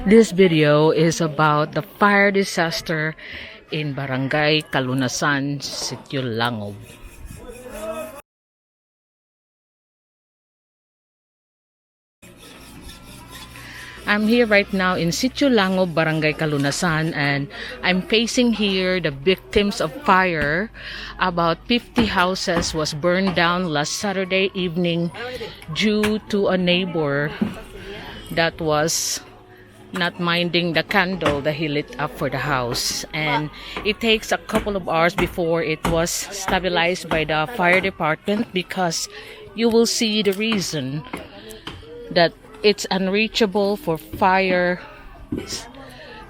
This video is about the fire disaster in Barangay Kalunasan, Sitio Langob. I'm here right now in Sitio Langob, Barangay Kalunasan, and I'm facing here the victims of fire. About 50 houses was burned down last Saturday evening due to a neighbor that was not minding the candle that he lit up for the house, and it takes a couple of hours before it was stabilized by the fire department, because you will see the reason that it's unreachable for fire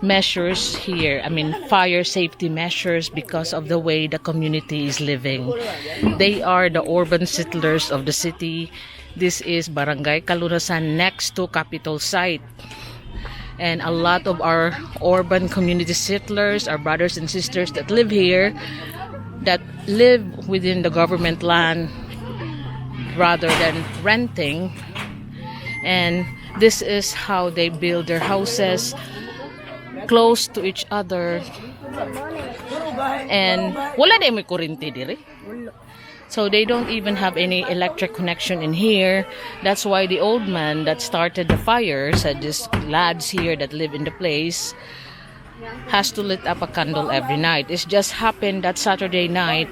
measures here. Fire safety measures, because of the way the community is living. They are the urban settlers of the city. This is Barangay Kalunasan, next to Capitol site. And a lot of our urban community settlers, our brothers and sisters that live here, that live within the government land rather than renting. And this is how they build their houses, close to each other. And wala na may kuryente diri. So they don't even have any electric connection in here. That's why the old man that started the fire said these lads here that live in the place has to lit up a candle every night. It just happened that Saturday night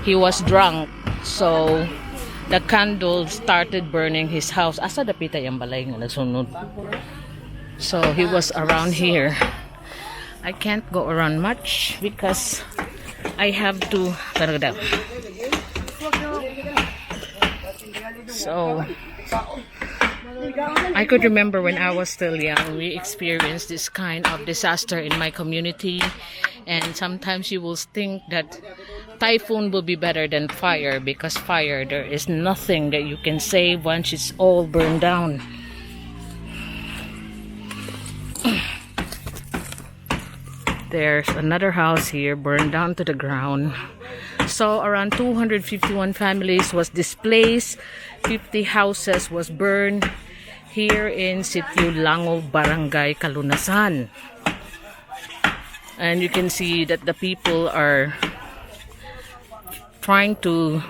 he was drunk, so the candle started burning his house. Asa dapita yung balay nga nagsunod. So he was around here. I can't go around much because I have to. So I could remember when I was still young, we experienced this kind of disaster in my community, and sometimes you will think that typhoon will be better than fire, because fire, there is nothing that you can save once it's all burned down. There's another house here burned down to the ground. So around 251 families was displaced. 50 houses was burned here in Sitio Langob, Barangay Kalunasan. And you can see that the people are trying to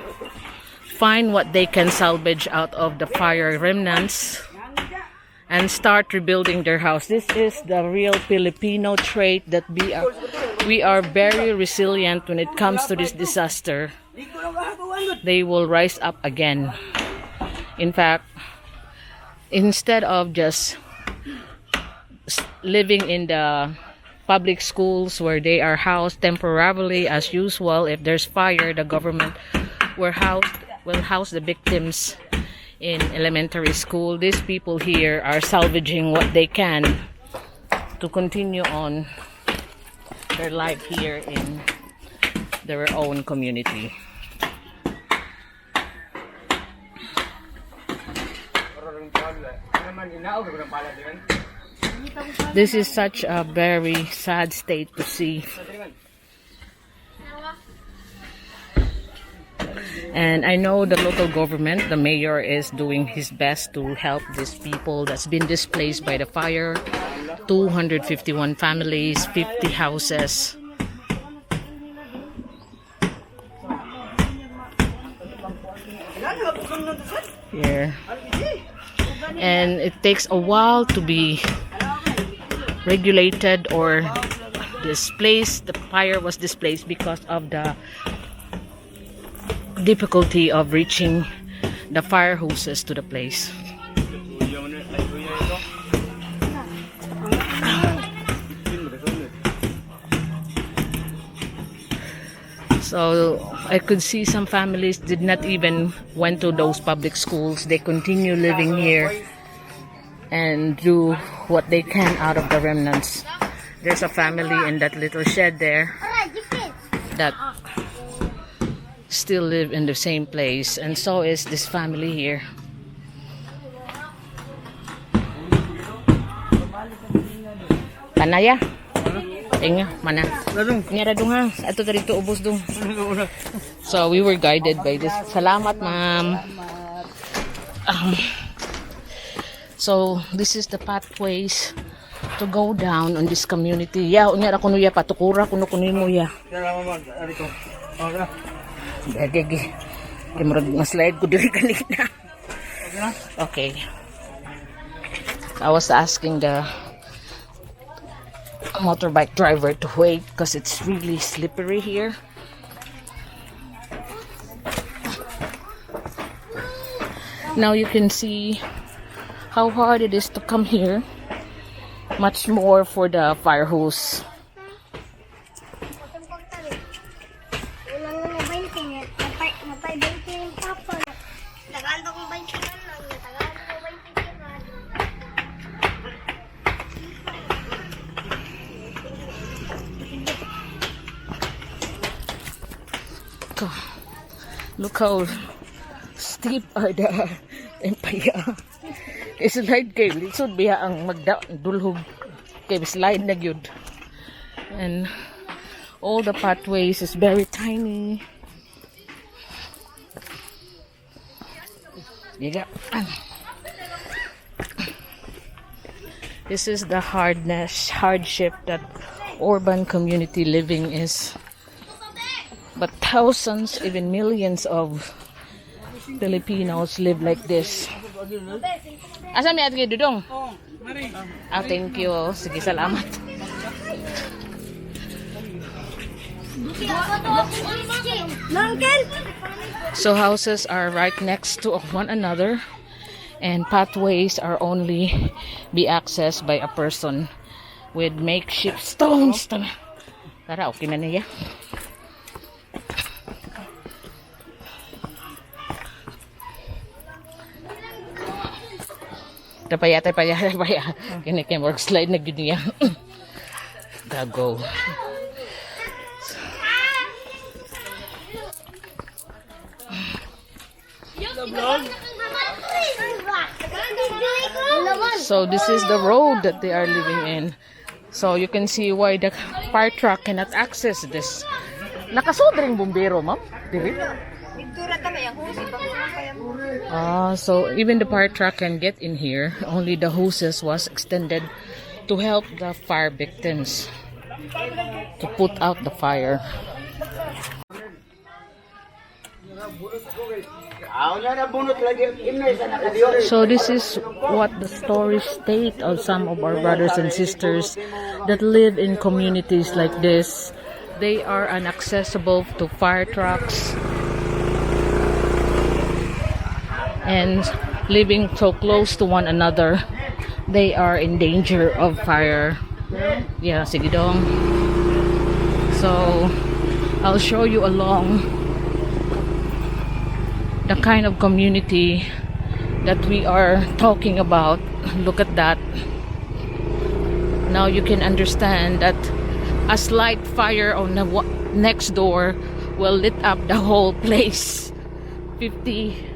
find what they can salvage out of the fire remnants and start rebuilding their house. This is the real Filipino trait, that we are very resilient when it comes to this disaster. They will rise up again. In fact, instead of just living in the public schools where they are housed temporarily as usual, if there's fire, the government will house the victims in elementary school. These people here are salvaging what they can to continue on their life here in their own community. This is such a very sad state to see. And I know the local government, the mayor, is doing his best to help these people that's been displaced by the fire. 251 families, 50 houses. Here. And it takes a while to be regulated or displaced. The fire was displaced because of the difficulty of reaching the fire hoses to the place. So I could see some families did not even went to those public schools. They continue living here and do what they can out of the remnants. There's a family in that little shed there that still live in the same place, and so is this family here. Panaya. Inga, mana? Nyara dung ha. Ato dito ubos dung. So we were guided by this. Salamat, ma'am. So this is the pathways to go down on this community. Ya, unya ra kuno ya patukura kuno mo ya. Gagi. Kimurag maslide ko diri kanina. Okay. I was asking the motorbike driver to wait because it's really slippery here. Now you can see how hard it is to come here. Much more for the fire hose. Look how steep are the empaya. Slide kay lisod biya ang magdulhog kay slide na gyud. And all the pathways is very tiny. This is the hardship that urban community living is. But thousands, even millions of Filipinos live like this. Asa mi atgi dudong? Thank you. Sige, salamat. So houses are right next to one another, and pathways are only be accessed by a person with makeshift stones. Tara, okay na niya. Tapaya. Kini kay work slide na gid niya. Gago. So this is the road that they are living in. So you can see why the fire truck cannot access this. Nakasodring bumbero, ma'am? Diri? So even the fire truck can get in here. Only the hoses was extended to help the fire victims to put out the fire. So this is what the stories state of some of our brothers and sisters that live in communities like this. They are inaccessible to fire trucks and living so close to one another. They are in danger of fire. Yeah, sige dong. So I'll show you along the kind of community that we are talking about. Look at that. Now you can understand that a slight fire on the next door will lit up the whole place. 50.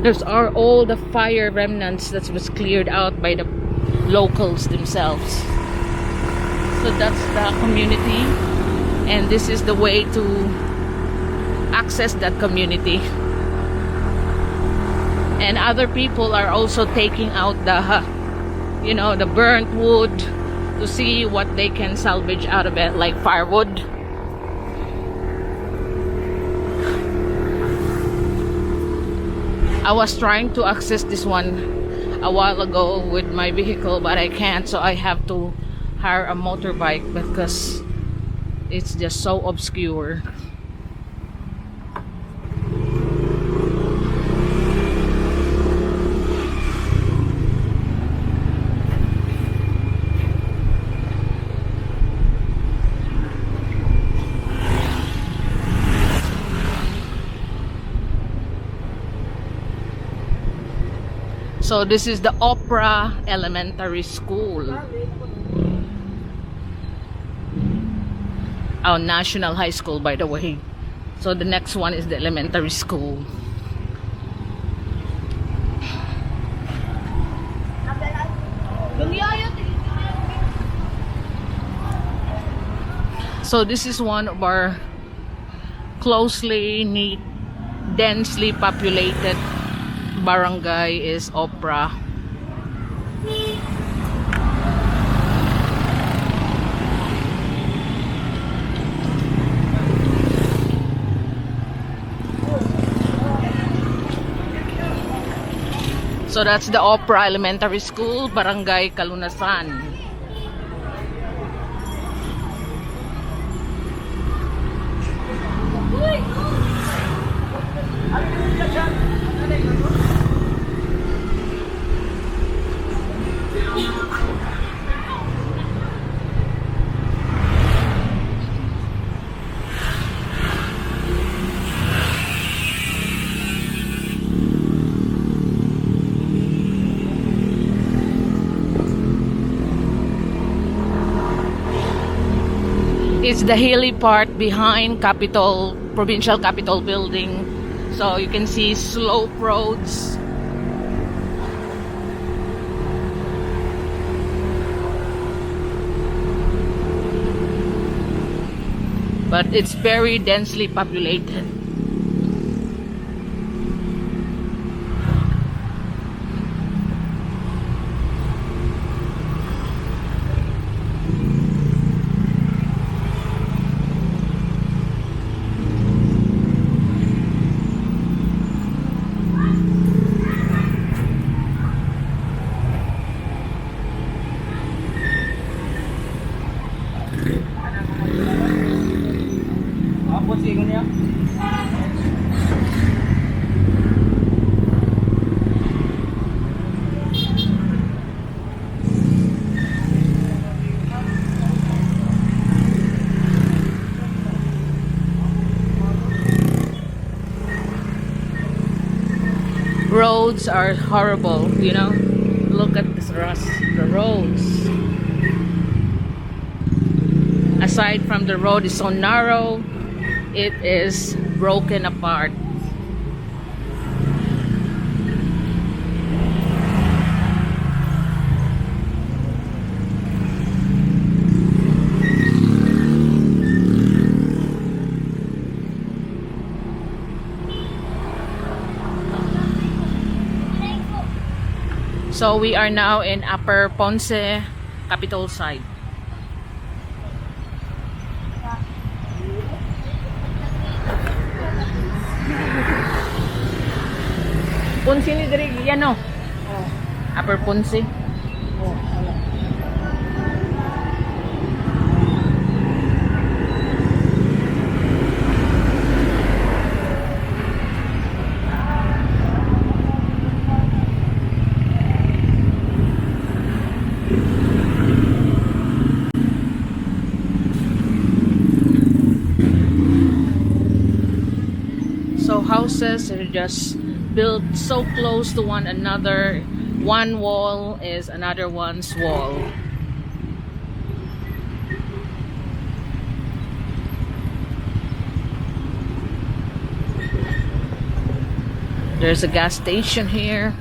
Those are all the fire remnants that was cleared out by the locals themselves. So that's the community, and this is the way to access that community. And other people are also taking out the the burnt wood to see what they can salvage out of it, like firewood. I was trying to access this one a while ago with my vehicle, but I can't, so I have to hire a motorbike because it's just so obscure. So this is the Opera Elementary School. Our national high school, by the way. So the next one is the elementary school. So this is one of our closely knit, densely populated barangay is Opera. So that's the Opera Elementary School, Barangay Kalunasan. It's the hilly part behind Provincial Capitol building. So you can see slope roads. But it's very densely populated. Roads are horrible, you know. Look at this rust, the roads. Aside from the road is so narrow, it is broken apart. So we are now in Upper Ponce, capital side. Ponce ni diri yan no. Upper Ponce. So houses are just built so close to one another. One wall is another one's wall. There's a gas station here.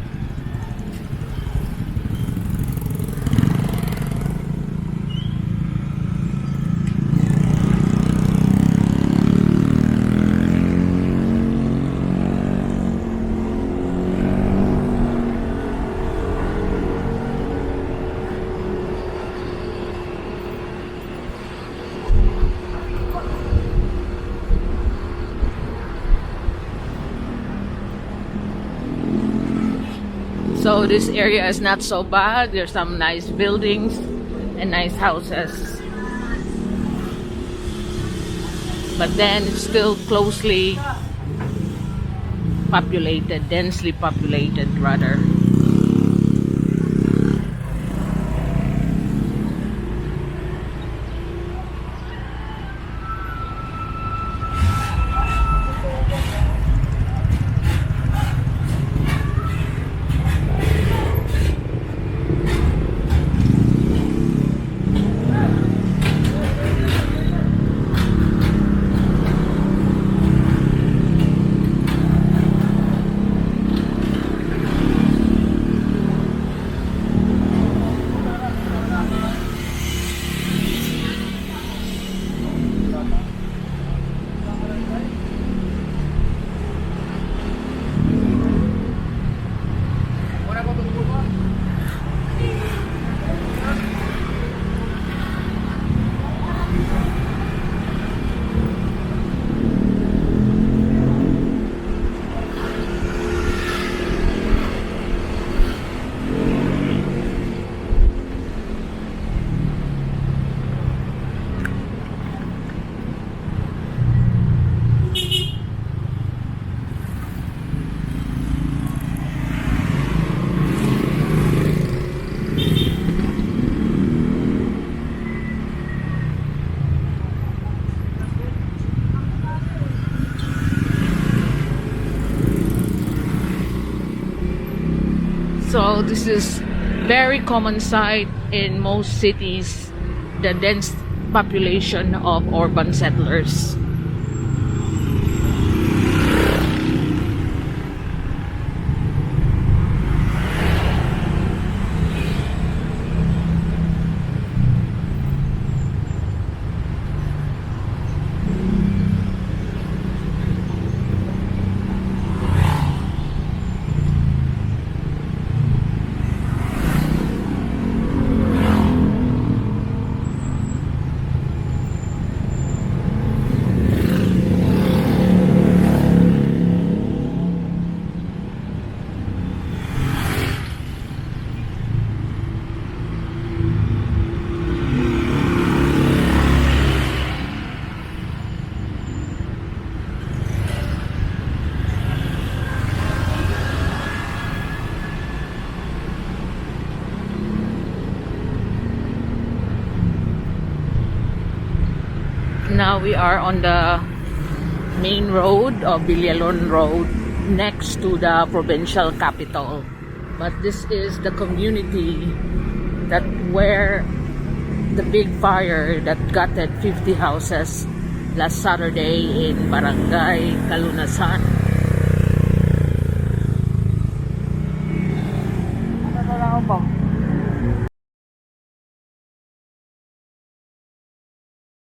So this area is not so bad. There's some nice buildings and nice houses. But then it's still closely populated, densely populated rather. So this is very common sight in most cities, the dense population of urban settlers. Now we are on the main road of Villalon Road next to the provincial capital. But this is the community that where the big fire that gutted 50 houses last Saturday in Barangay Kalunasan.